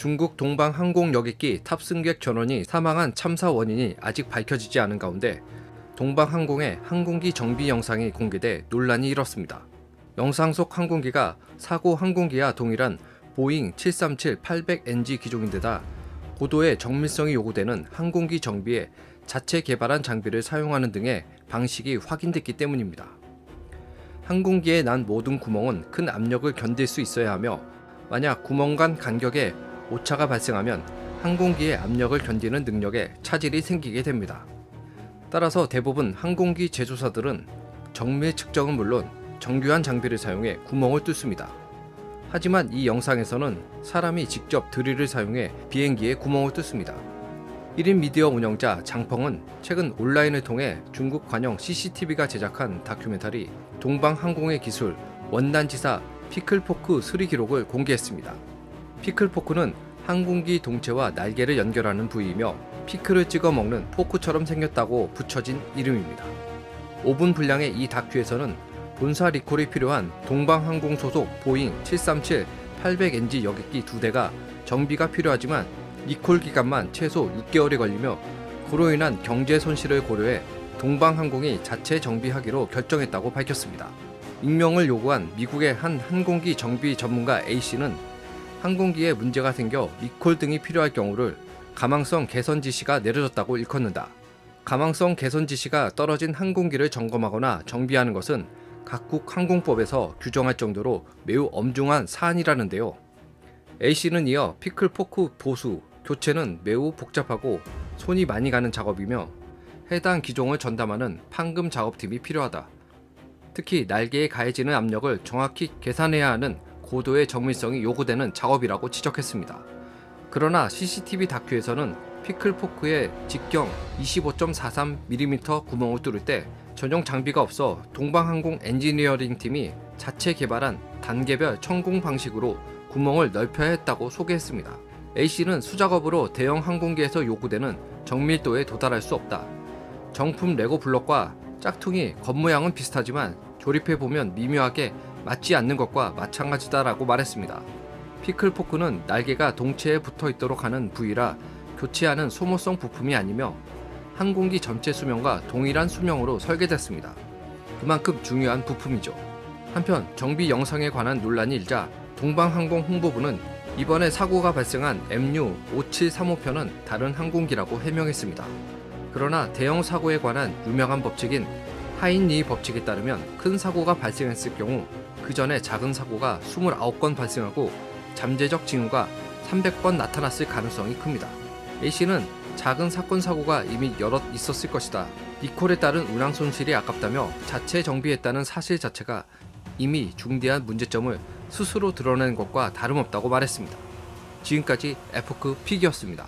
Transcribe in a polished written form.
중국 동방항공 여객기 탑승객 전원이 사망한 참사 원인이 아직 밝혀지지 않은 가운데 동방항공의 항공기 정비 영상이 공개돼 논란이 일었습니다. 영상 속 항공기가 사고 항공기와 동일한 보잉 737-800NG 기종인데다 고도의 정밀성이 요구되는 항공기 정비에 자체 개발한 장비를 사용하는 등의 방식이 확인됐기 때문입니다. 항공기에 난 모든 구멍은 큰 압력을 견딜 수 있어야 하며 만약 구멍 간 간격에 오차가 발생하면 항공기의 압력을 견디는 능력에 차질이 생기게 됩니다. 따라서 대부분 항공기 제조사들은 정밀 측정은 물론 정교한 장비를 사용해 구멍을 뚫습니다. 하지만 이 영상에서는 사람이 직접 드릴을 사용해 비행기에 구멍을 뚫습니다. 1인 미디어 운영자 장펑은 최근 온라인을 통해 중국 관영 CCTV가 제작한 다큐멘터리 동방항공의 기술 원단지사 피클포크 수리 기록을 공개했습니다. 피클포크는 항공기 동체와 날개를 연결하는 부위이며 피클을 찍어 먹는 포크처럼 생겼다고 붙여진 이름입니다. 5분 분량의 이 다큐에서는 본사 리콜이 필요한 동방항공 소속 보잉 737-800NG 여객기 2대가 정비가 필요하지만 리콜 기간만 최소 6개월이 걸리며 그로 인한 경제 손실을 고려해 동방항공이 자체 정비하기로 결정했다고 밝혔습니다. 익명을 요구한 미국의 한 항공기 정비 전문가 A씨는 항공기에 문제가 생겨 리콜 등이 필요할 경우를 가망성 개선 지시가 내려졌다고 일컫는다. 가망성 개선 지시가 떨어진 항공기를 점검하거나 정비하는 것은 각국 항공법에서 규정할 정도로 매우 엄중한 사안이라는데요. A씨는 이어 피클포크 보수, 교체는 매우 복잡하고 손이 많이 가는 작업이며 해당 기종을 전담하는 판금 작업팀이 필요하다. 특히 날개에 가해지는 압력을 정확히 계산해야 하는 고도의 정밀성이 요구되는 작업이라고 지적했습니다. 그러나 CCTV 다큐에서는 피클포크의 직경 25.43mm 구멍을 뚫을 때 전용 장비가 없어 동방항공 엔지니어링 팀이 자체 개발한 단계별 천공 방식으로 구멍을 넓혀야 했다고 소개했습니다. A씨는 수작업으로 대형 항공기에서 요구되는 정밀도에 도달할 수 없다. 정품 레고 블록과 짝퉁이 겉모양은 비슷하지만 조립해보면 미묘하게 맞지 않는 것과 마찬가지다라고 말했습니다. 피클포크는 날개가 동체에 붙어있도록 하는 부위라 교체하는 소모성 부품이 아니며 항공기 전체 수명과 동일한 수명으로 설계됐습니다. 그만큼 중요한 부품이죠. 한편 정비 영상에 관한 논란이 일자 동방항공 홍보부는 이번에 사고가 발생한 MU5735편은 다른 항공기라고 해명했습니다. 그러나 대형 사고에 관한 유명한 법칙인 하인리 법칙에 따르면 큰 사고가 발생했을 경우 그 전에 작은 사고가 29건 발생하고 잠재적 징후가 300번 나타났을 가능성이 큽니다. A씨는 작은 사건 사고가 이미 여럿 있었을 것이다. 리콜에 따른 운항 손실이 아깝다며 자체 정비했다는 사실 자체가 이미 중대한 문제점을 스스로 드러낸 것과 다름없다고 말했습니다. 지금까지 에포크 픽이었습니다.